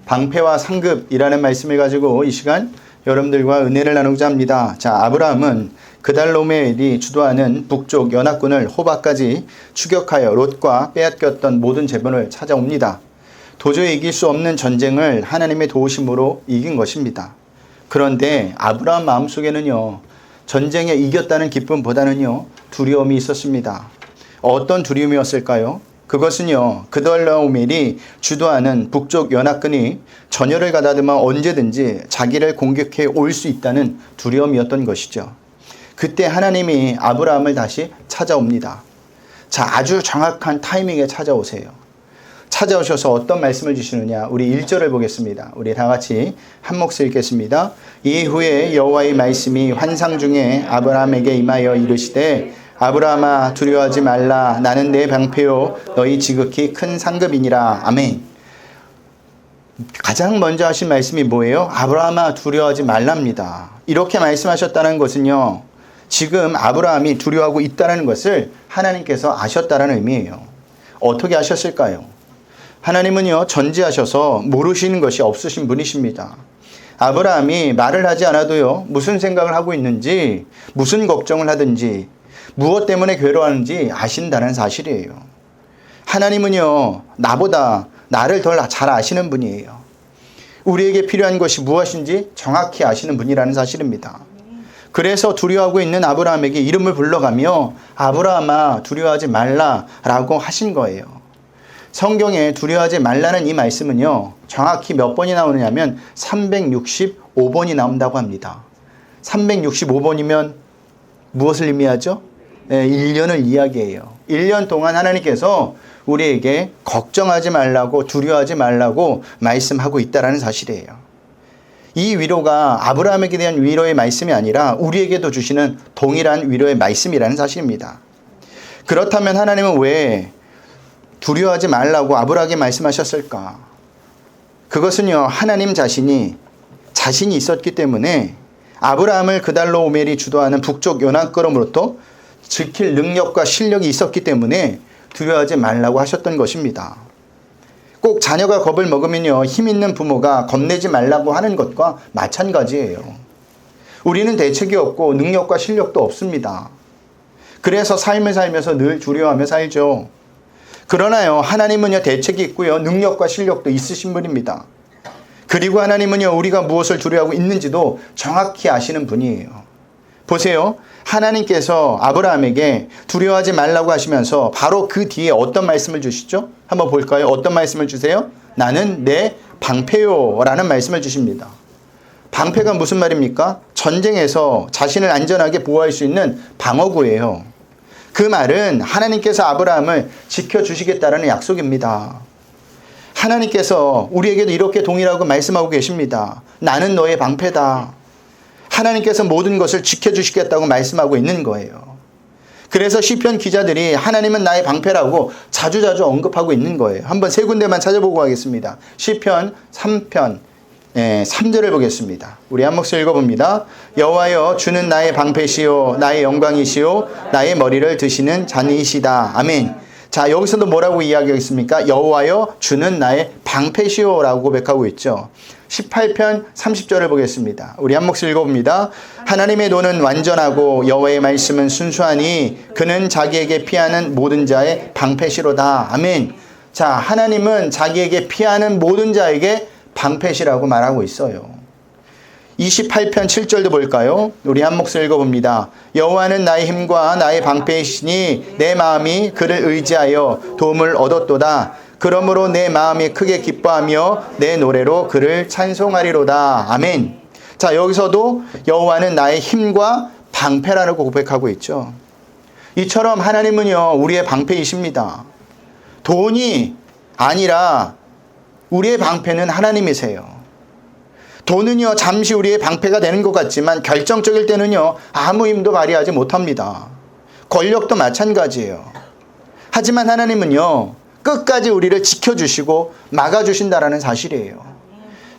방패와 상급이라는 말씀을 가지고 이 시간 여러분들과 은혜를 나누고자 합니다. 자, 아브라함은 그달로멜이 주도하는 북쪽 연합군을 호바까지 추격하여 롯과 빼앗겼던 모든 재본을 찾아옵니다. 도저히 이길 수 없는 전쟁을 하나님의 도우심으로 이긴 것입니다. 그런데 아브라함 마음속에는요, 전쟁에 이겼다는 기쁨보다는요, 두려움이 있었습니다. 어떤 두려움이었을까요? 그것은요, 그달로멜이 주도하는 북쪽 연합군이 전열을 가다듬어 언제든지 자기를 공격해 올 수 있다는 두려움이었던 것이죠. 그때 하나님이 아브라함을 다시 찾아옵니다. 자, 아주 정확한 타이밍에 찾아오세요. 찾아오셔서 어떤 말씀을 주시느냐, 우리 1절을 보겠습니다. 우리 다 같이 한 몫을 읽겠습니다. 이후에 여호와의 말씀이 환상 중에 아브라함에게 임하여 이르시되 아브라함아 두려워하지 말라. 나는 내 방패요 너희 지극히 큰 상급이니라. 아멘. 가장 먼저 하신 말씀이 뭐예요? 아브라함아 두려워하지 말랍니다. 이렇게 말씀하셨다는 것은요, 지금 아브라함이 두려워하고 있다는 것을 하나님께서 아셨다는 의미예요. 어떻게 아셨을까요? 하나님은요, 전지하셔서 모르시는 것이 없으신 분이십니다. 아브라함이 말을 하지 않아도요, 무슨 생각을 하고 있는지, 무슨 걱정을 하든지, 무엇 때문에 괴로워하는지 아신다는 사실이에요. 하나님은요, 나보다 나를 덜 잘 아시는 분이에요. 우리에게 필요한 것이 무엇인지 정확히 아시는 분이라는 사실입니다. 그래서 두려워하고 있는 아브라함에게 이름을 불러가며 아브라함아 두려워하지 말라라고 하신 거예요. 성경에 두려워하지 말라는 이 말씀은요, 정확히 몇 번이 나오느냐면 365번이 나온다고 합니다. 365번이면 무엇을 의미하죠? 1년을 이야기해요. 1년 동안 하나님께서 우리에게 걱정하지 말라고, 두려워하지 말라고 말씀하고 있다는 사실이에요. 이 위로가 아브라함에게 대한 위로의 말씀이 아니라 우리에게도 주시는 동일한 위로의 말씀이라는 사실입니다. 그렇다면 하나님은 왜 두려워하지 말라고 아브라함에게 말씀하셨을까? 그것은요, 하나님 자신이 있었기 때문에 아브라함을 그달로멜이 주도하는 북쪽 연합군으로부터 지킬 능력과 실력이 있었기 때문에 두려워하지 말라고 하셨던 것입니다. 꼭 자녀가 겁을 먹으면요, 힘 있는 부모가 겁내지 말라고 하는 것과 마찬가지예요. 우리는 대책이 없고 능력과 실력도 없습니다. 그래서 삶을 살면서 늘 두려워하며 살죠. 그러나요, 하나님은요, 대책이 있고요, 능력과 실력도 있으신 분입니다. 그리고 하나님은요, 우리가 무엇을 두려워하고 있는지도 정확히 아시는 분이에요. 보세요. 하나님께서 아브라함에게 두려워하지 말라고 하시면서 바로 그 뒤에 어떤 말씀을 주시죠? 한번 볼까요? 어떤 말씀을 주세요? 나는 내 방패요 라는 말씀을 주십니다. 방패가 무슨 말입니까? 전쟁에서 자신을 안전하게 보호할 수 있는 방어구예요. 그 말은 하나님께서 아브라함을 지켜주시겠다는 약속입니다. 하나님께서 우리에게도 이렇게 동일하고 말씀하고 계십니다. 나는 너의 방패다. 하나님께서 모든 것을 지켜주시겠다고 말씀하고 있는 거예요. 그래서 시편 기자들이 하나님은 나의 방패라고 자주자주 언급하고 있는 거예요. 한번 세 군데만 찾아보고 가겠습니다. 시편 3편 3절을 보겠습니다. 우리 한 몫을 읽어봅니다. 여호와여 주는 나의 방패시요 나의 영광이시요 나의 머리를 드시는 잔이시다. 아멘. 자, 여기서도 뭐라고 이야기하겠습니까? 여호와여 주는 나의 방패시요 라고 고백하고 있죠. 18편 30절을 보겠습니다. 우리 한 몫을 읽어봅니다. 하나님의 도는 완전하고 여호와의 말씀은 순수하니 그는 자기에게 피하는 모든 자의 방패시로다. 아멘. 자, 하나님은 자기에게 피하는 모든 자에게 방패시라고 말하고 있어요. 28편 7절도 볼까요? 우리 한 몫을 읽어봅니다. 여호와는 나의 힘과 나의 방패이시니 내 마음이 그를 의지하여 도움을 얻었도다. 그러므로 내 마음이 크게 기뻐하며 내 노래로 그를 찬송하리로다. 아멘. 자, 여기서도 여호와는 나의 힘과 방패라고 고백하고 있죠. 이처럼 하나님은요, 우리의 방패이십니다. 돈이 아니라 우리의 방패는 하나님이세요. 돈은요, 잠시 우리의 방패가 되는 것 같지만 결정적일 때는요, 아무 힘도 발휘하지 못합니다. 권력도 마찬가지예요. 하지만 하나님은요, 끝까지 우리를 지켜주시고 막아주신다라는 사실이에요.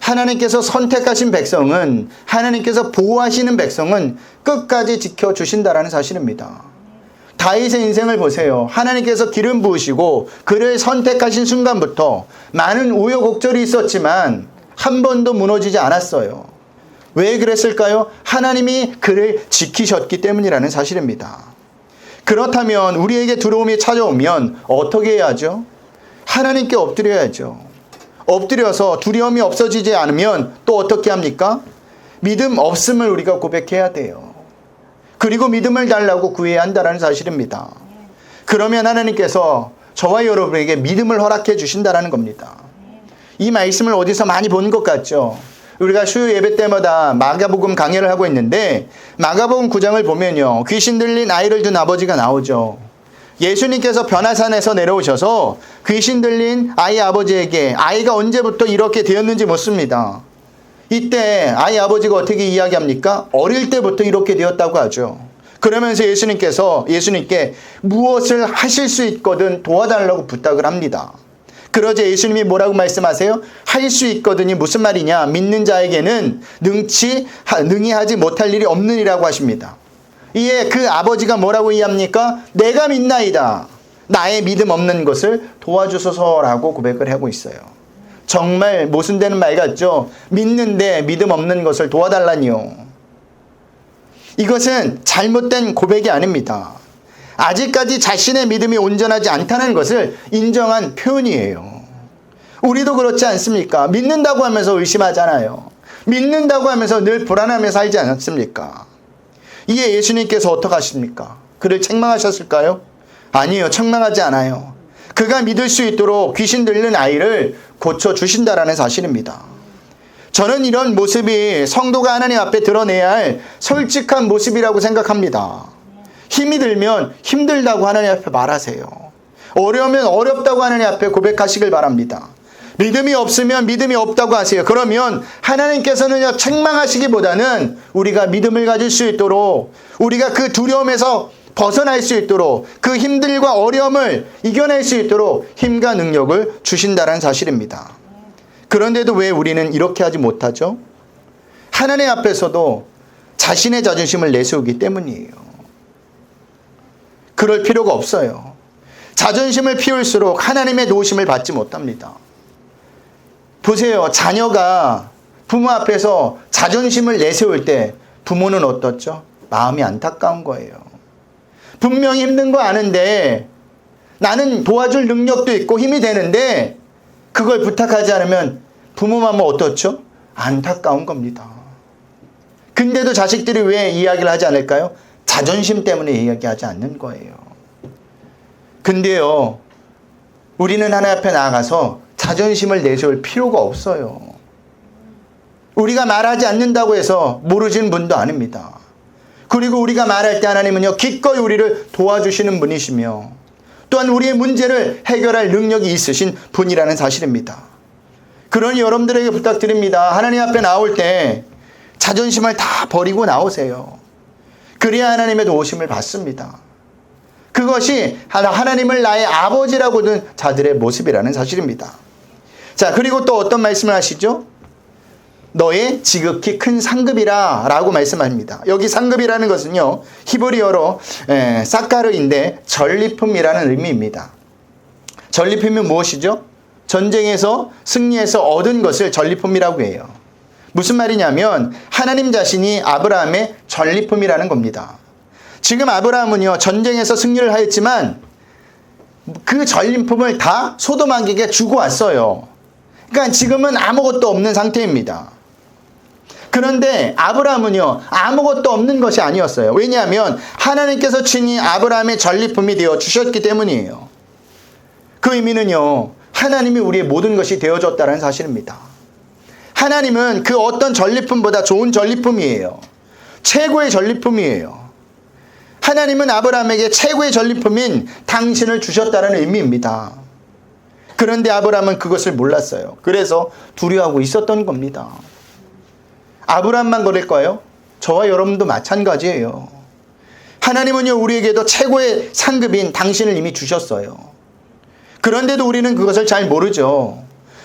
하나님께서 선택하신 백성은, 하나님께서 보호하시는 백성은 끝까지 지켜주신다라는 사실입니다. 다윗의 인생을 보세요. 하나님께서 기름 부으시고 그를 선택하신 순간부터 많은 우여곡절이 있었지만 한 번도 무너지지 않았어요. 왜 그랬을까요? 하나님이 그를 지키셨기 때문이라는 사실입니다. 그렇다면 우리에게 두려움이 찾아오면 어떻게 해야죠? 하나님께 엎드려야죠. 엎드려서 두려움이 없어지지 않으면 또 어떻게 합니까? 믿음 없음을 우리가 고백해야 돼요. 그리고 믿음을 달라고 구해야 한다는 사실입니다. 그러면 하나님께서 저와 여러분에게 믿음을 허락해 주신다는 겁니다. 이 말씀을 어디서 많이 본 것 같죠? 우리가 수요 예배 때마다 마가복음 강해를 하고 있는데 마가복음 9장을 보면요. 귀신 들린 아이를 둔 아버지가 나오죠. 예수님께서 변화산에서 내려오셔서 귀신 들린 아이 아버지에게 아이가 언제부터 이렇게 되었는지 묻습니다. 이때 아이 아버지가 어떻게 이야기합니까? 어릴 때부터 이렇게 되었다고 하죠. 그러면서 예수님께 무엇을 하실 수 있거든 도와달라고 부탁을 합니다. 그러자 예수님이 뭐라고 말씀하세요? 할 수 있거든이 무슨 말이냐? 믿는 자에게는 능히 하지 못할 일이 없느니라고 하십니다. 이에 그 아버지가 뭐라고 이해합니까? 내가 믿나이다. 나의 믿음 없는 것을 도와주소서라고 고백을 하고 있어요. 정말 모순되는 말 같죠? 믿는데 믿음 없는 것을 도와달라니요. 이것은 잘못된 고백이 아닙니다. 아직까지 자신의 믿음이 온전하지 않다는 것을 인정한 표현이에요. 우리도 그렇지 않습니까? 믿는다고 하면서 의심하잖아요. 믿는다고 하면서 늘 불안하며 살지 않습니까? 이에 예수님께서 어떻게 하십니까? 그를 책망하셨을까요? 아니요, 책망하지 않아요. 그가 믿을 수 있도록 귀신 들린 아이를 고쳐주신다라는 사실입니다. 저는 이런 모습이 성도가 하나님 앞에 드러내야 할 솔직한 모습이라고 생각합니다. 힘이 들면 힘들다고 하나님 앞에 말하세요. 어려우면 어렵다고 하나님 앞에 고백하시길 바랍니다. 믿음이 없으면 믿음이 없다고 하세요. 그러면 하나님께서는 책망하시기보다는 우리가 믿음을 가질 수 있도록 우리가 그 두려움에서 벗어날 수 있도록 그 힘들과 어려움을 이겨낼 수 있도록 힘과 능력을 주신다는 사실입니다. 그런데도 왜 우리는 이렇게 하지 못하죠? 하나님 앞에서도 자신의 자존심을 내세우기 때문이에요. 그럴 필요가 없어요. 자존심을 피울수록 하나님의 도우심을 받지 못합니다. 보세요. 자녀가 부모 앞에서 자존심을 내세울 때 부모는 어떻죠? 마음이 안타까운 거예요. 분명히 힘든 거 아는데 나는 도와줄 능력도 있고 힘이 되는데 그걸 부탁하지 않으면 부모 마음은 어떻죠? 안타까운 겁니다. 근데도 자식들이 왜 이야기를 하지 않을까요? 자존심 때문에 이야기하지 않는 거예요. 근데요, 우리는 하나님 앞에 나아가서 자존심을 내세울 필요가 없어요. 우리가 말하지 않는다고 해서 모르시는 분도 아닙니다. 그리고 우리가 말할 때 하나님은요, 기꺼이 우리를 도와주시는 분이시며 또한 우리의 문제를 해결할 능력이 있으신 분이라는 사실입니다. 그러니 여러분들에게 부탁드립니다. 하나님 앞에 나올 때 자존심을 다 버리고 나오세요. 그래야 하나님의 도우심을 받습니다. 그것이 하나님을 나의 아버지라고 든 자들의 모습이라는 사실입니다. 자, 그리고 또 어떤 말씀을 하시죠? 너의 지극히 큰 상급이라 라고 말씀합니다. 여기 상급이라는 것은요, 히브리어로 사카르인데 전리품이라는 의미입니다. 전리품이 무엇이죠? 전쟁에서 승리해서 얻은 것을 전리품이라고 해요. 무슨 말이냐면 하나님 자신이 아브라함의 전리품이라는 겁니다. 지금 아브라함은요, 전쟁에서 승리를 하였지만 그 전리품을 다 소돔 왕에게 주고 왔어요. 그러니까 지금은 아무것도 없는 상태입니다. 그런데 아브라함은요, 아무것도 없는 것이 아니었어요. 왜냐하면 하나님께서 친히 아브라함의 전리품이 되어 주셨기 때문이에요. 그 의미는요, 하나님이 우리의 모든 것이 되어줬다는 사실입니다. 하나님은 그 어떤 전리품보다 좋은 전리품이에요. 최고의 전리품이에요. 하나님은 아브라함에게 최고의 전리품인 당신을 주셨다는 의미입니다. 그런데 아브라함은 그것을 몰랐어요. 그래서 두려워하고 있었던 겁니다. 아브라함만 그럴까요? 저와 여러분도 마찬가지예요. 하나님은요, 우리에게도 최고의 상급인 당신을 이미 주셨어요. 그런데도 우리는 그것을 잘 모르죠.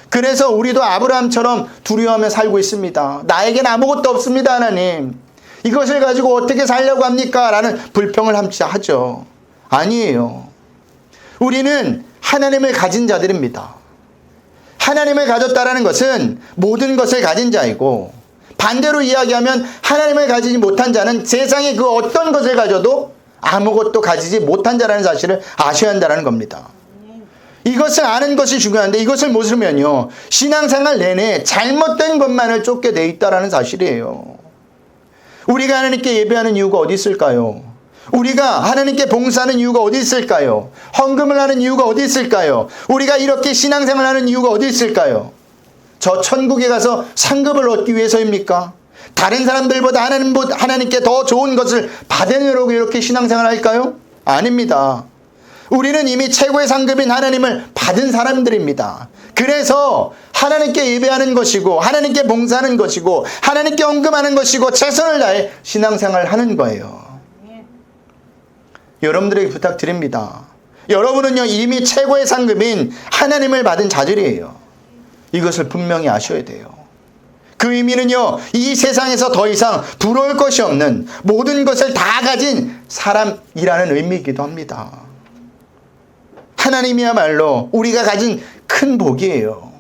그래서 우리도 아브라함처럼 두려워하며 살고 있습니다. 나에겐 아무것도 없습니다, 하나님. 이것을 가지고 어떻게 살려고 합니까? 라는 불평을 하죠. 아니에요. 우리는 하나님을 가진 자들입니다. 하나님을 가졌다라는 것은 모든 것을 가진 자이고, 반대로 이야기하면 하나님을 가지지 못한 자는 세상의 그 어떤 것을 가져도 아무것도 가지지 못한 자라는 사실을 아셔야 한다는 겁니다. 이것을 아는 것이 중요한데, 이것을 모르면요, 신앙생활 내내 잘못된 것만을 쫓게 돼 있다는 사실이에요. 우리가 하나님께 예배하는 이유가 어디 있을까요? 우리가 하나님께 봉사하는 이유가 어디 있을까요? 헌금을 하는 이유가 어디 있을까요? 우리가 이렇게 신앙생활 하는 이유가 어디 있을까요? 저 천국에 가서 상급을 얻기 위해서입니까? 다른 사람들보다 하나님께 더 좋은 것을 받으려고 이렇게 신앙생활 할까요? 아닙니다. 우리는 이미 최고의 상급인 하나님을 받은 사람들입니다. 그래서 하나님께 예배하는 것이고, 하나님께 봉사하는 것이고, 하나님께 헌금하는 것이고, 최선을 다해 신앙생활을 하는 거예요. 여러분들에게 부탁드립니다. 여러분은요, 이미 최고의 상급인 하나님을 받은 자들이에요. 이것을 분명히 아셔야 돼요. 그 의미는요, 이 세상에서 더 이상 부러울 것이 없는 모든 것을 다 가진 사람이라는 의미이기도 합니다. 하나님이야말로 우리가 가진 큰 복이에요.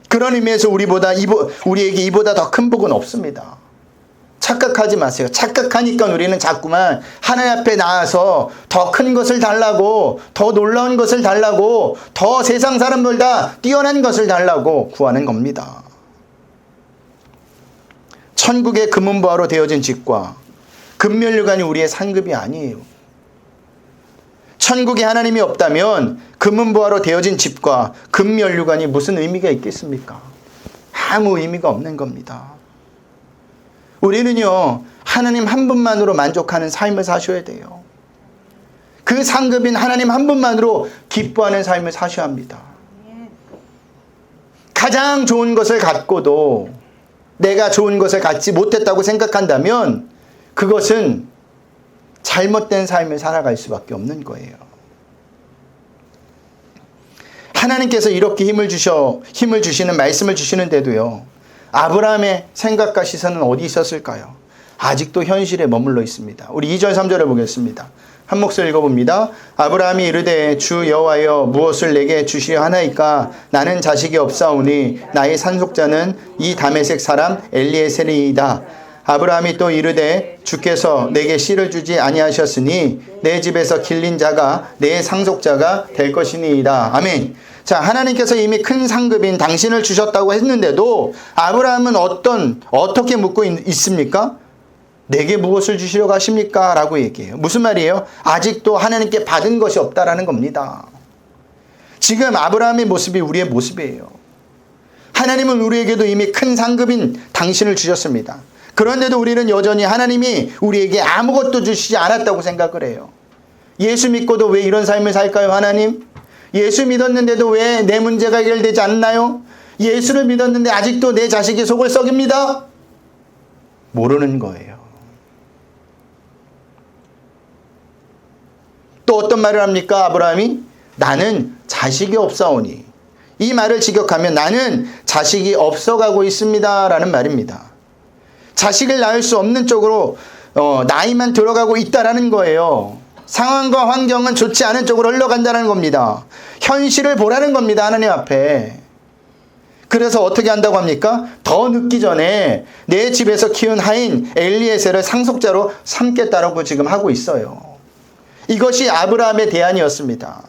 그런 의미에서 우리에게 이보다 더 큰 복은 없습니다. 착각하지 마세요. 착각하니까 우리는 자꾸만 하나님 앞에 나와서 더 큰 것을 달라고, 더 놀라운 것을 달라고, 더 세상 사람들보다 뛰어난 것을 달라고 구하는 겁니다. 천국의 금은보화로 되어진 집과 금면류관이 우리의 상급이 아니에요. 천국에 하나님이 없다면 금은보화로 되어진 집과 금면류관이 무슨 의미가 있겠습니까? 아무 의미가 없는 겁니다. 우리는요, 하나님 한 분만으로 만족하는 삶을 사셔야 돼요. 그 상급인 하나님 한 분만으로 기뻐하는 삶을 사셔야 합니다. 가장 좋은 것을 갖고도 내가 좋은 것을 갖지 못했다고 생각한다면 그것은 잘못된 삶을 살아갈 수밖에 없는 거예요. 하나님께서 이렇게 힘을 주시는 말씀을 주시는데도요, 아브라함의 생각과 시선은 어디 있었을까요? 아직도 현실에 머물러 있습니다. 우리 2절 3절을 보겠습니다. 한 목소리 읽어봅니다. 아브라함이 이르되 주 여호와여 무엇을 내게 주시려 하나이까? 나는 자식이 없사오니 나의 산속자는 이 다메섹 사람 엘리에셀이이다. 아브라함이 또 이르되 주께서 내게 씨를 주지 아니하셨으니 내 집에서 길린 자가 내 상속자가 될 것이니이다. 아멘. 자, 하나님께서 이미 큰 상급인 당신을 주셨다고 했는데도 아브라함은 어떻게 묻고 있습니까? 내게 무엇을 주시려고 하십니까? 라고 얘기해요. 무슨 말이에요? 아직도 하나님께 받은 것이 없다라는 겁니다. 지금 아브라함의 모습이 우리의 모습이에요. 하나님은 우리에게도 이미 큰 상급인 당신을 주셨습니다. 그런데도 우리는 여전히 하나님이 우리에게 아무것도 주시지 않았다고 생각을 해요. 예수 믿고도 왜 이런 삶을 살까요, 하나님? 예수 믿었는데도 왜 내 문제가 해결되지 않나요? 예수를 믿었는데 아직도 내 자식이 속을 썩입니다? 모르는 거예요. 또 어떤 말을 합니까, 아브라함이? 나는 자식이 없사오니. 이 말을 직역하면 나는 자식이 없어가고 있습니다 라는 말입니다. 자식을 낳을 수 없는 쪽으로 나이만 들어가고 있다라는 거예요. 상황과 환경은 좋지 않은 쪽으로 흘러간다는 겁니다. 현실을 보라는 겁니다, 하나님 앞에. 그래서 어떻게 한다고 합니까? 더 늦기 전에 내 집에서 키운 하인 엘리에셀을 상속자로 삼겠다라고 지금 하고 있어요. 이것이 아브라함의 대안이었습니다.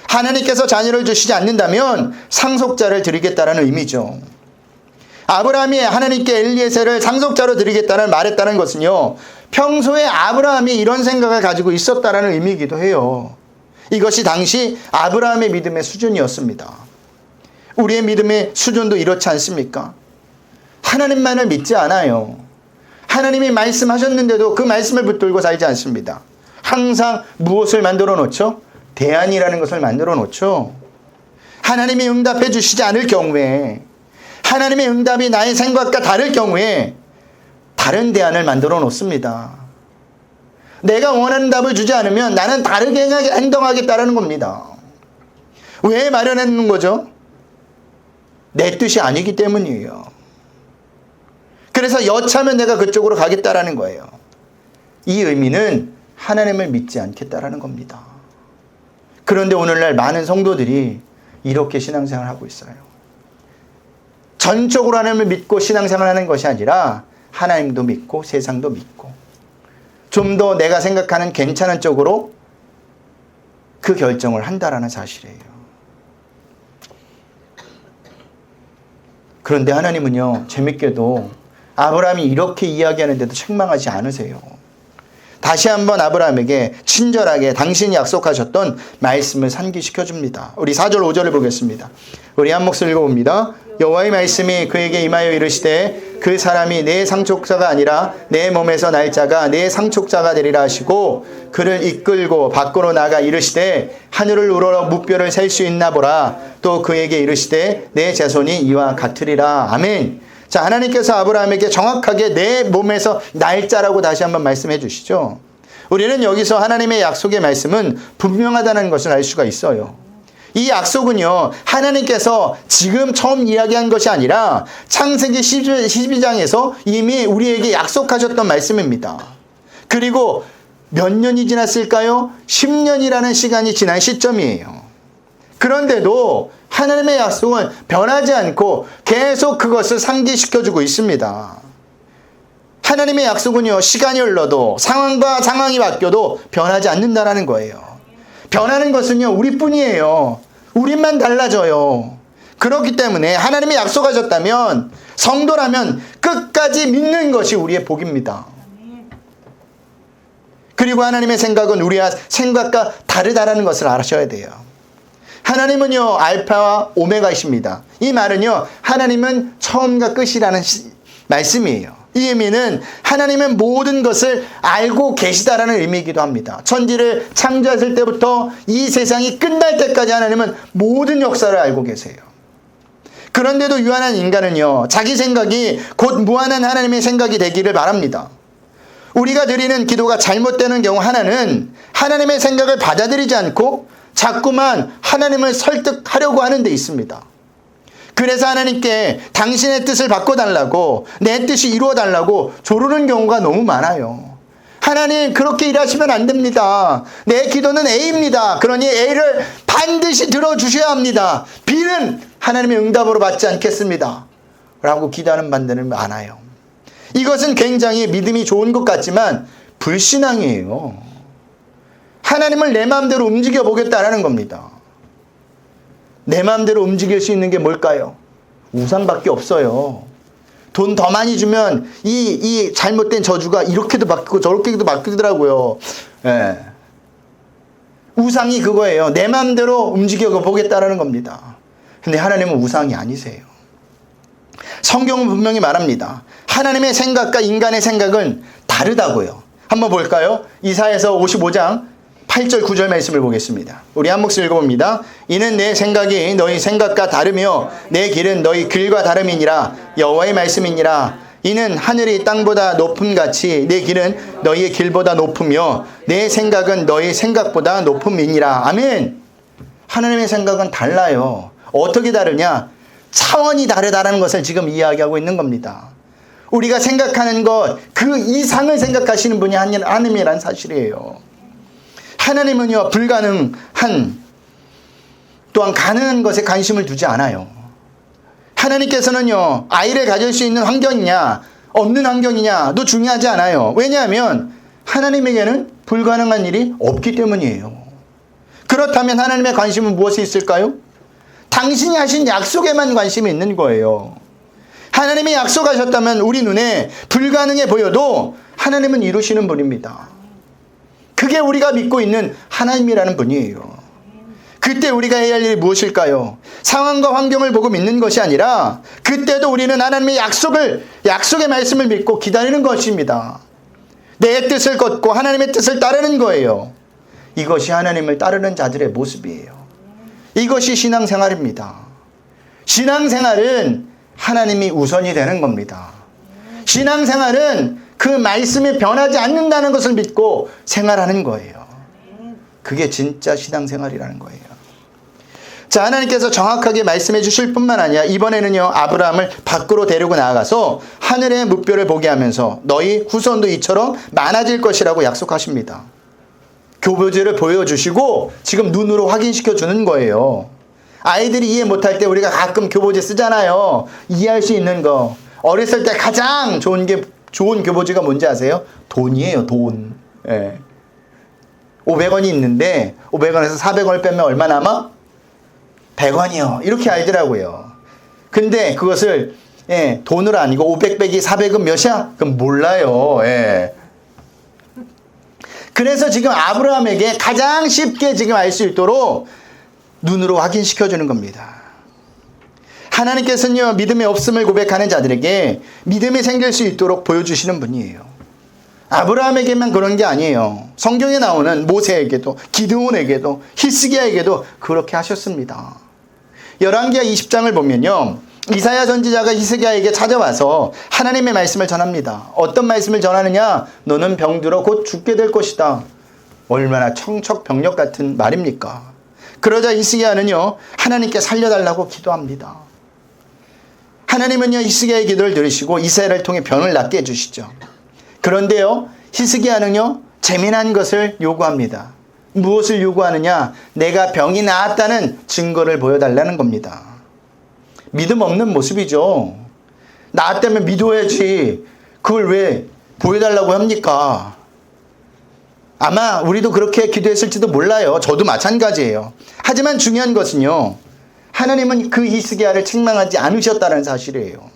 하나님께서 자녀를 주시지 않는다면 상속자를 드리겠다는 의미죠. 아브라함이 하나님께 엘리에셀을 상속자로 드리겠다는 말했다는 것은요, 평소에 아브라함이 이런 생각을 가지고 있었다는 의미이기도 해요. 이것이 당시 아브라함의 믿음의 수준이었습니다. 우리의 믿음의 수준도 이렇지 않습니까? 하나님만을 믿지 않아요. 하나님이 말씀하셨는데도 그 말씀을 붙들고 살지 않습니다. 항상 무엇을 만들어 놓죠? 대안이라는 것을 만들어 놓죠. 하나님이 응답해 주시지 않을 경우에, 하나님의 응답이 나의 생각과 다를 경우에 다른 대안을 만들어 놓습니다. 내가 원하는 답을 주지 않으면 나는 다르게 행동하겠다는 겁니다. 왜 마련했는 거죠? 내 뜻이 아니기 때문이에요. 그래서 여차하면 내가 그쪽으로 가겠다라는 거예요. 이 의미는 하나님을 믿지 않겠다라는 겁니다. 그런데 오늘날 많은 성도들이 이렇게 신앙생활을 하고 있어요. 전적으로 하나님을 믿고 신앙생활을 하는 것이 아니라 하나님도 믿고 세상도 믿고 좀 더 내가 생각하는 괜찮은 쪽으로 그 결정을 한다라는 사실이에요. 그런데 하나님은요, 재밌게도 아브라함이 이렇게 이야기하는데도 책망하지 않으세요. 다시 한번 아브라함에게 친절하게 당신이 약속하셨던 말씀을 상기시켜 줍니다. 우리 4절 5절을 보겠습니다. 우리 한 목소리 읽어봅니다. 여호와의 말씀이 그에게 임하여 이르시되 그 사람이 내 상속자가 아니라 내 몸에서 날 자가 내 상속자가 되리라 하시고 그를 이끌고 밖으로 나가 이르시되 하늘을 우러러 무뼈를 셀 수 있나 보라. 또 그에게 이르시되 내 자손이 이와 같으리라. 아멘. 자, 하나님께서 아브라함에게 정확하게 내 몸에서 날짜라고 다시 한번 말씀해 주시죠. 우리는 여기서 하나님의 약속의 말씀은 분명하다는 것을 알 수가 있어요. 이 약속은요, 하나님께서 지금 처음 이야기한 것이 아니라 창세기 12장에서 이미 우리에게 약속하셨던 말씀입니다. 그리고 몇 년이 지났을까요? 10년이라는 시간이 지난 시점이에요. 그런데도 하나님의 약속은 변하지 않고 계속 그것을 상기시켜주고 있습니다. 하나님의 약속은요, 시간이 흘러도 상황과 상황이 바뀌어도 변하지 않는다는 거예요. 변하는 것은요, 우리뿐이에요. 우리만 달라져요. 그렇기 때문에 하나님이 약속하셨다면, 성도라면 끝까지 믿는 것이 우리의 복입니다. 그리고 하나님의 생각은 우리의 생각과 다르다라는 것을 아셔야 돼요. 하나님은요, 알파와 오메가이십니다. 이 말은요, 하나님은 처음과 끝이라는 말씀이에요. 이 의미는 하나님은 모든 것을 알고 계시다라는 의미이기도 합니다. 천지를 창조했을 때부터 이 세상이 끝날 때까지 하나님은 모든 역사를 알고 계세요. 그런데도 유한한 인간은요, 자기 생각이 곧 무한한 하나님의 생각이 되기를 바랍니다. 우리가 드리는 기도가 잘못되는 경우 하나는 하나님의 생각을 받아들이지 않고 자꾸만 하나님을 설득하려고 하는 데 있습니다. 그래서 하나님께 당신의 뜻을 바꿔달라고, 내 뜻이 이루어달라고 조르는 경우가 너무 많아요. 하나님, 그렇게 일하시면 안 됩니다. 내 기도는 A입니다. 그러니 A를 반드시 들어주셔야 합니다. B는 하나님의 응답으로 받지 않겠습니다. 라고 기도하는 반대는 많아요. 이것은 굉장히 믿음이 좋은 것 같지만 불신앙이에요. 하나님을 내 마음대로 움직여 보겠다라는 겁니다. 내 마음대로 움직일 수 있는 게 뭘까요? 우상밖에 없어요. 돈 더 많이 주면 이 잘못된 저주가 이렇게도 바뀌고 저렇게도 바뀌더라고요. 예. 우상이 그거예요. 내 마음대로 움직여 보겠다라는 겁니다. 근데 하나님은 우상이 아니세요. 성경은 분명히 말합니다. 하나님의 생각과 인간의 생각은 다르다고요. 한번 볼까요? 이사야서 55장 8절 9절 말씀을 보겠습니다. 우리 한 목소리 읽어봅니다. 이는 내 생각이 너희 생각과 다르며 내 길은 너희 길과 다름이니라. 여호와의 말씀이니라. 이는 하늘이 땅보다 높음 같이 내 길은 너희의 길보다 높으며 내 생각은 너희 생각보다 높음이니라. 아멘. 하나님의 생각은 달라요. 어떻게 다르냐? 차원이 다르다는 것을 지금 이야기하고 있는 겁니다. 우리가 생각하는 것 그 이상을 생각하시는 분이 하나님이라는 사실이에요. 하나님은요, 불가능한 또한 가능한 것에 관심을 두지 않아요. 하나님께서는요, 아이를 가질 수 있는 환경이냐 없는 환경이냐도 중요하지 않아요. 왜냐하면 하나님에게는 불가능한 일이 없기 때문이에요. 그렇다면 하나님의 관심은 무엇에 있을까요? 당신이 하신 약속에만 관심이 있는 거예요. 하나님이 약속하셨다면 우리 눈에 불가능해 보여도 하나님은 이루시는 분입니다. 그게 우리가 믿고 있는 하나님이라는 분이에요. 그때 우리가 해야 할 일이 무엇일까요? 상황과 환경을 보고 믿는 것이 아니라 그때도 우리는 하나님의 약속의 말씀을 믿고 기다리는 것입니다. 내 뜻을 걷고 하나님의 뜻을 따르는 거예요. 이것이 하나님을 따르는 자들의 모습이에요. 이것이 신앙생활입니다. 신앙생활은 하나님이 우선이 되는 겁니다. 신앙생활은 그 말씀이 변하지 않는다는 것을 믿고 생활하는 거예요. 그게 진짜 신앙생활이라는 거예요. 자, 하나님께서 정확하게 말씀해 주실 뿐만 아니라 이번에는요, 아브라함을 밖으로 데리고 나가서 하늘의 무뼈를 보게 하면서 너희 후손도 이처럼 많아질 것이라고 약속하십니다. 교보제를 보여주시고 지금 눈으로 확인시켜 주는 거예요. 아이들이 이해 못할 때 우리가 가끔 교보지 쓰잖아요. 이해할 수 있는 거. 어렸을 때 가장 좋은 교보지가 뭔지 아세요? 돈이에요, 돈. 예. 500원이 있는데 500원에서 400원을 빼면 얼마 남아? 100원이요. 이렇게 알더라고요. 근데 그것을 돈으로 아니고 500 빼기 400은 몇이야? 그럼 몰라요. 예. 그래서 지금 아브라함에게 가장 쉽게 지금 알 수 있도록 눈으로 확인시켜 주는 겁니다. 하나님께서는요, 믿음이 없음을 고백하는 자들에게 믿음이 생길 수 있도록 보여주시는 분이에요. 아브라함에게만 그런 게 아니에요. 성경에 나오는 모세에게도, 기드온에게도, 히스기야에게도 그렇게 하셨습니다. 열왕기하 20장을 보면요, 이사야 선지자가 히스기야에게 찾아와서 하나님의 말씀을 전합니다. 어떤 말씀을 전하느냐? 너는 병들어 곧 죽게 될 것이다. 얼마나 청척병력 같은 말입니까? 그러자 히스기야는요, 하나님께 살려달라고 기도합니다. 하나님은요, 히스기야의 기도를 들으시고 이사야를 통해 병을 낫게 해주시죠. 그런데요, 히스기야는요, 재미난 것을 요구합니다. 무엇을 요구하느냐? 내가 병이 나았다는 증거를 보여달라는 겁니다. 믿음 없는 모습이죠. 나았다면 믿어야지. 그걸 왜 보여달라고 합니까? 아마 우리도 그렇게 기도했을지도 몰라요. 저도 마찬가지예요. 하지만 중요한 것은요, 하나님은 그 히스기야를 책망하지 않으셨다는 사실이에요.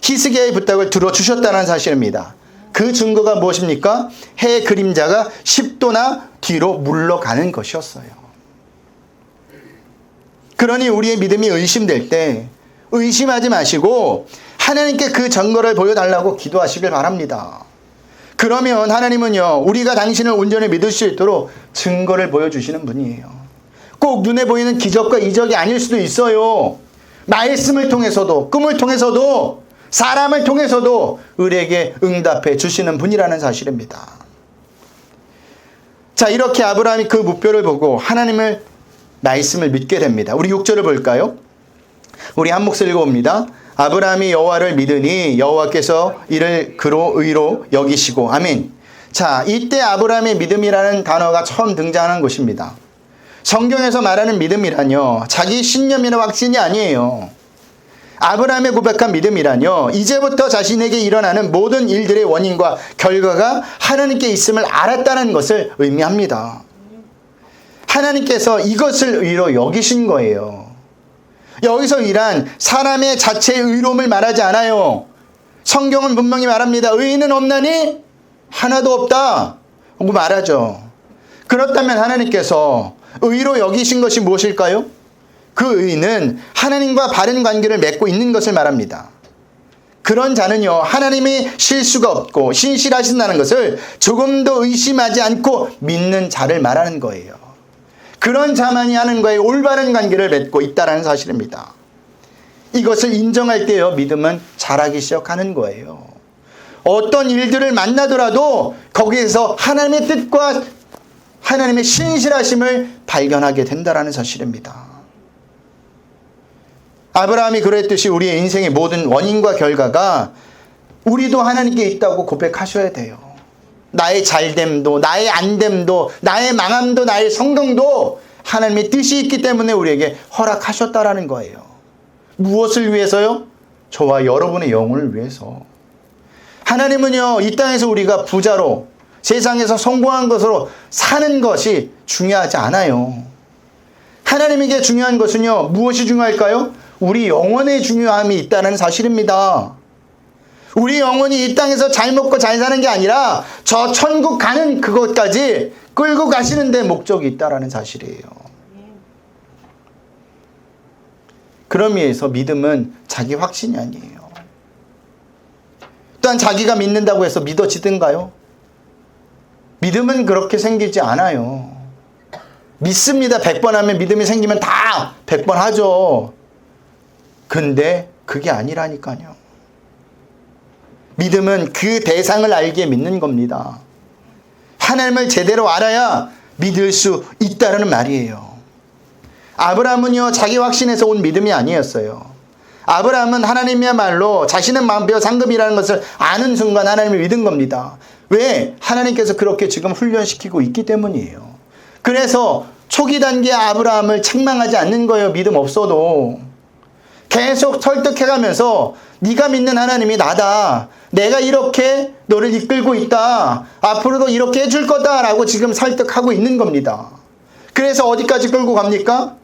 히스기야의 부탁을 들어주셨다는 사실입니다. 그 증거가 무엇입니까? 해의 그림자가 10도나 뒤로 물러가는 것이었어요. 그러니 우리의 믿음이 의심될 때 의심하지 마시고 하나님께 그 증거를 보여달라고 기도하시길 바랍니다. 그러면 하나님은요, 우리가 당신을 온전히 믿을 수 있도록 증거를 보여주시는 분이에요. 꼭 눈에 보이는 기적과 이적이 아닐 수도 있어요. 말씀을 통해서도, 꿈을 통해서도, 사람을 통해서도 우리에게 응답해 주시는 분이라는 사실입니다. 자, 이렇게 아브라함이 그 무뼈를 보고 하나님을 말씀을 믿게 됩니다. 우리 6절을 볼까요? 우리 한 목소리 읽어봅니다. 아브라함이 여호와를 믿으니 여호와께서 이를 그로 의로 여기시고. 아멘. 자, 이때 아브라함의 믿음이라는 단어가 처음 등장하는 것입니다. 성경에서 말하는 믿음이라뇨, 자기 신념이나 확신이 아니에요. 아브라함의 고백한 믿음이라뇨, 이제부터 자신에게 일어나는 모든 일들의 원인과 결과가 하나님께 있음을 알았다는 것을 의미합니다. 하나님께서 이것을 의로 여기신 거예요. 여기서 일한 사람의 자체의 의로움을 말하지 않아요. 성경은 분명히 말합니다. 의인은 없나니 하나도 없다 라고 말하죠. 그렇다면 하나님께서 의로 여기신 것이 무엇일까요? 그 의는 하나님과 바른 관계를 맺고 있는 것을 말합니다. 그런 자는요, 하나님이 실수가 없고 신실하신다는 것을 조금도 의심하지 않고 믿는 자를 말하는 거예요. 그런 자만이 하나님과의 올바른 관계를 맺고 있다는 사실입니다. 이것을 인정할 때요, 믿음은 자라기 시작하는 거예요. 어떤 일들을 만나더라도 거기에서 하나님의 뜻과 하나님의 신실하심을 발견하게 된다는 사실입니다. 아브라함이 그랬듯이 우리의 인생의 모든 원인과 결과가 우리도 하나님께 있다고 고백하셔야 돼요. 나의 잘됨도, 나의 안됨도, 나의 망함도, 나의 성공도 하나님의 뜻이 있기 때문에 우리에게 허락하셨다라는 거예요. 무엇을 위해서요? 저와 여러분의 영혼을 위해서. 하나님은요, 이 땅에서 우리가 부자로, 세상에서 성공한 것으로 사는 것이 중요하지 않아요. 하나님에게 중요한 것은요, 무엇이 중요할까요? 우리 영혼의 중요함이 있다는 사실입니다. 우리 영혼이 이 땅에서 잘 먹고 잘 사는 게 아니라 저 천국 가는 그것까지 끌고 가시는 데 목적이 있다는 사실이에요. 그런 의미에서 믿음은 자기 확신이 아니에요. 또한 자기가 믿는다고 해서 믿어지든가요? 믿음은 그렇게 생기지 않아요. 믿습니다. 100번 하면 믿음이 생기면 다 100번 하죠. 근데 그게 아니라니까요. 믿음은 그 대상을 알기에 믿는 겁니다. 하나님을 제대로 알아야 믿을 수 있다는 말이에요. 아브라함은요, 자기 확신에서 온 믿음이 아니었어요. 아브라함은 하나님이야말로 자신은 만병 상급이라는 것을 아는 순간 하나님을 믿은 겁니다. 왜? 하나님께서 그렇게 지금 훈련시키고 있기 때문이에요. 그래서 초기 단계 아브라함을 책망하지 않는 거예요. 믿음 없어도. 계속 설득해가면서 네가 믿는 하나님이 나다. 내가 이렇게 너를 이끌고 있다. 앞으로도 이렇게 해줄 거다라고 지금 설득하고 있는 겁니다. 그래서 어디까지 끌고 갑니까?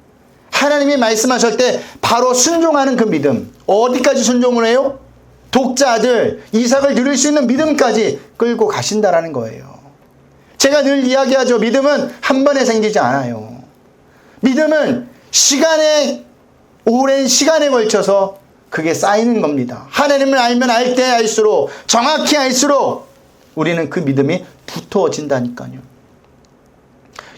하나님이 말씀하실 때 바로 순종하는 그 믿음. 어디까지 순종을 해요? 독자 아들 이삭을 누릴 수 있는 믿음까지 끌고 가신다라는 거예요. 제가 늘 이야기하죠. 믿음은 한 번에 생기지 않아요. 믿음은 오랜 시간에 걸쳐서 그게 쌓이는 겁니다. 하나님을 알면 알 때 알수록, 정확히 알수록 우리는 그 믿음이 두터워진다니까요.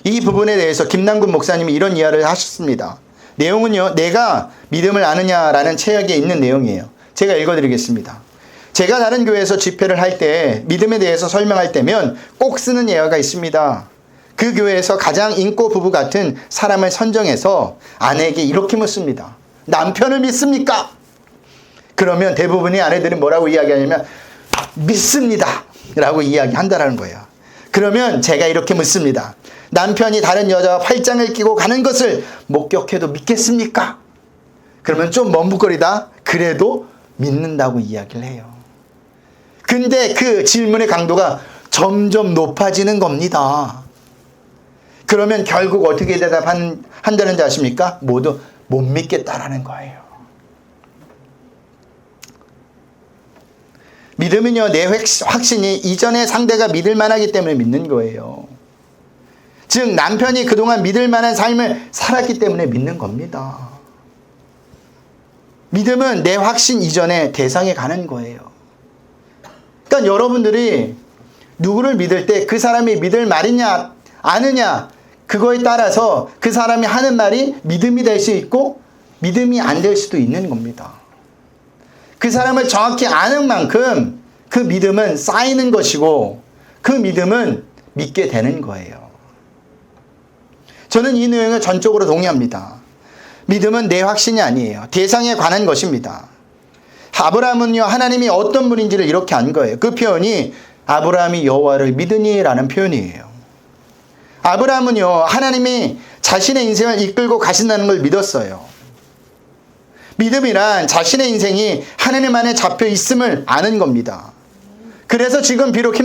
이 부분에 대해서 김남군 목사님이 이런 이야기를 하셨습니다. 내용은요, 내가 믿음을 아느냐라는 책에 있는 내용이에요. 제가 읽어드리겠습니다. 제가 다른 교회에서 집회를 할 때 믿음에 대해서 설명할 때면 꼭 쓰는 예화가 있습니다. 그 교회에서 가장 인고 부부 같은 사람을 선정해서 아내에게 이렇게 묻습니다. 남편을 믿습니까? 그러면 대부분의 아내들은 뭐라고 이야기하냐면 믿습니다 라고 이야기한다는 거예요. 그러면 제가 이렇게 묻습니다. 남편이 다른 여자와 팔짱을 끼고 가는 것을 목격해도 믿겠습니까? 그러면 좀 머뭇거리다 그래도 믿는다고 이야기를 해요. 근데 그 질문의 강도가 점점 높아지는 겁니다. 그러면 결국 어떻게 대답한다는지 아십니까? 모두 못 믿겠다라는 거예요. 믿음은요, 내 확신이 이전에 상대가 믿을 만하기 때문에 믿는 거예요. 즉 남편이 그동안 믿을 만한 삶을 살았기 때문에 믿는 겁니다. 믿음은 내 확신 이전에 대상에 가는 거예요. 그러니까 여러분들이 누구를 믿을 때 그 사람이 믿을 말이냐 아느냐 그거에 따라서 그 사람이 하는 말이 믿음이 될 수 있고 믿음이 안 될 수도 있는 겁니다. 그 사람을 정확히 아는 만큼 그 믿음은 쌓이는 것이고 그 믿음은 믿게 되는 거예요. 저는 이 내용을 전적으로 동의합니다. 믿음은 내 확신이 아니에요. 대상에 관한 것입니다. 아브라함은요, 하나님이 어떤 분인지를 이렇게 안 거예요. 그 표현이 아브라함이 여호와를 믿으니 라는 표현이에요. 아브라함은요, 하나님이 자신의 인생을 이끌고 가신다는 걸 믿었어요. 믿음이란 자신의 인생이 하나님 안에 잡혀 있음을 아는 겁니다. 그래서 지금 비록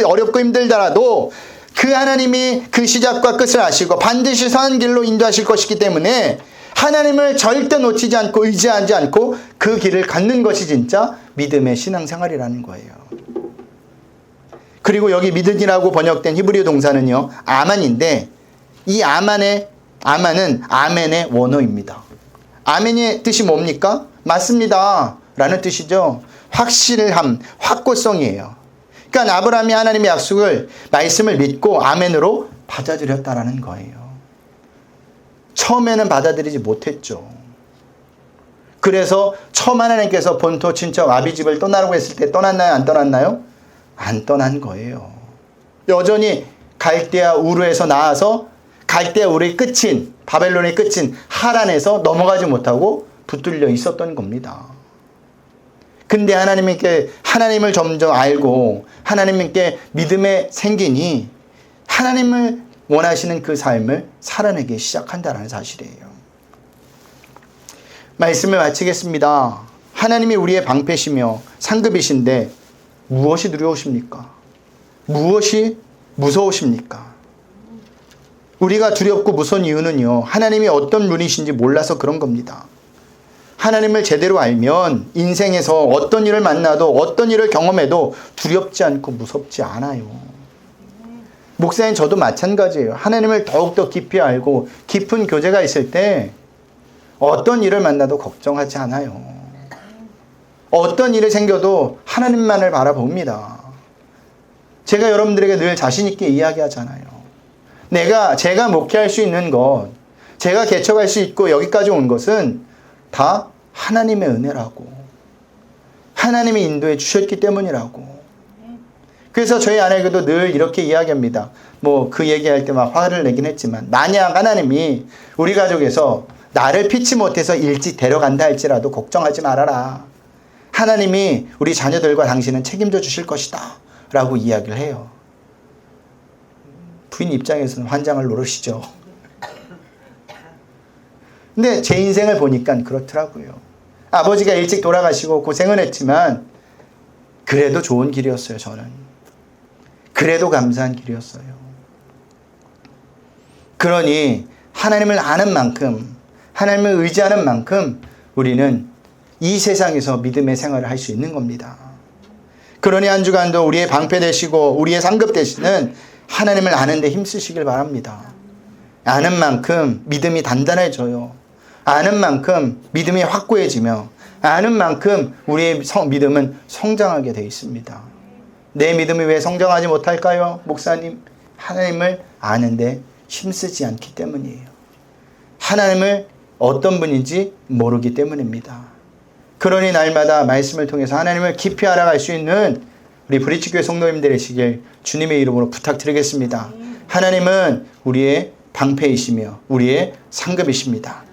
어렵고 힘들더라도 그 하나님이 그 시작과 끝을 아시고 반드시 선한 길로 인도하실 것이기 때문에 하나님을 절대 놓치지 않고 의지하지 않고 그 길을 갖는 것이 진짜 믿음의 신앙생활이라는 거예요. 그리고 여기 믿음이라고 번역된 히브리 동사는요, 아만인데 이 아만은 아멘의 원어입니다. 아멘의 뜻이 뭡니까? 맞습니다 라는 뜻이죠. 확실함, 확고성이에요. 그러니까 아브라함이 하나님의 약속을, 말씀을 믿고 아멘으로 받아들였다라는 거예요. 처음에는 받아들이지 못했죠. 그래서 처음 하나님께서 본토 친척 아비집을 떠나라고 했을 때 떠났나요? 안 떠났나요? 안 떠난 거예요. 여전히 갈대아 우르에서 나와서 갈대아 우르의 끝인, 바벨론의 끝인 하란에서 넘어가지 못하고 붙들려 있었던 겁니다. 근데 하나님을 점점 알고 하나님께 믿음에 생기니 하나님을 원하시는 그 삶을 살아내기 시작한다는 사실이에요. 말씀을 마치겠습니다. 하나님이 우리의 방패시며 상급이신데 무엇이 두려우십니까? 무엇이 무서우십니까? 우리가 두렵고 무서운 이유는요, 하나님이 어떤 분이신지 몰라서 그런 겁니다. 하나님을 제대로 알면 인생에서 어떤 일을 만나도 어떤 일을 경험해도 두렵지 않고 무섭지 않아요. 목사님 저도 마찬가지예요. 하나님을 더욱더 깊이 알고 깊은 교제가 있을 때 어떤 일을 만나도 걱정하지 않아요. 어떤 일이 생겨도 하나님만을 바라봅니다. 제가 여러분들에게 늘 자신 있게 이야기하잖아요. 제가 목회할 수 있는 것, 제가 개척할 수 있고 여기까지 온 것은 다 하나님의 은혜라고, 하나님이 인도해 주셨기 때문이라고. 그래서 저희 아내에게도 늘 이렇게 이야기합니다. 그 얘기할 때 막 화를 내긴 했지만, 만약 하나님이 우리 가족에서 나를 피치 못해서 일찍 데려간다 할지라도 걱정하지 말아라. 하나님이 우리 자녀들과 당신은 책임져 주실 것이다 라고 이야기를 해요. 부인 입장에서는 환장을 노릇이죠. 근데 제 인생을 보니까 그렇더라고요. 아버지가 일찍 돌아가시고 고생은 했지만 그래도 좋은 길이었어요, 저는. 그래도 감사한 길이었어요. 그러니 하나님을 아는 만큼, 하나님을 의지하는 만큼 우리는 이 세상에서 믿음의 생활을 할 수 있는 겁니다. 그러니 한 주간도 우리의 방패 되시고 우리의 상급 되시는 하나님을 아는 데 힘쓰시길 바랍니다. 아는 만큼 믿음이 단단해져요. 아는 만큼 믿음이 확고해지며 아는 만큼 우리의 믿음은 성장하게 되어 있습니다. 내 믿음이 왜 성장하지 못할까요? 목사님, 하나님을 아는데 힘쓰지 않기 때문이에요. 하나님을 어떤 분인지 모르기 때문입니다. 그러니 날마다 말씀을 통해서 하나님을 깊이 알아갈 수 있는 우리 브리치교회 성도님들 되시길 주님의 이름으로 부탁드리겠습니다. 하나님은 우리의 방패이시며 우리의 상급이십니다.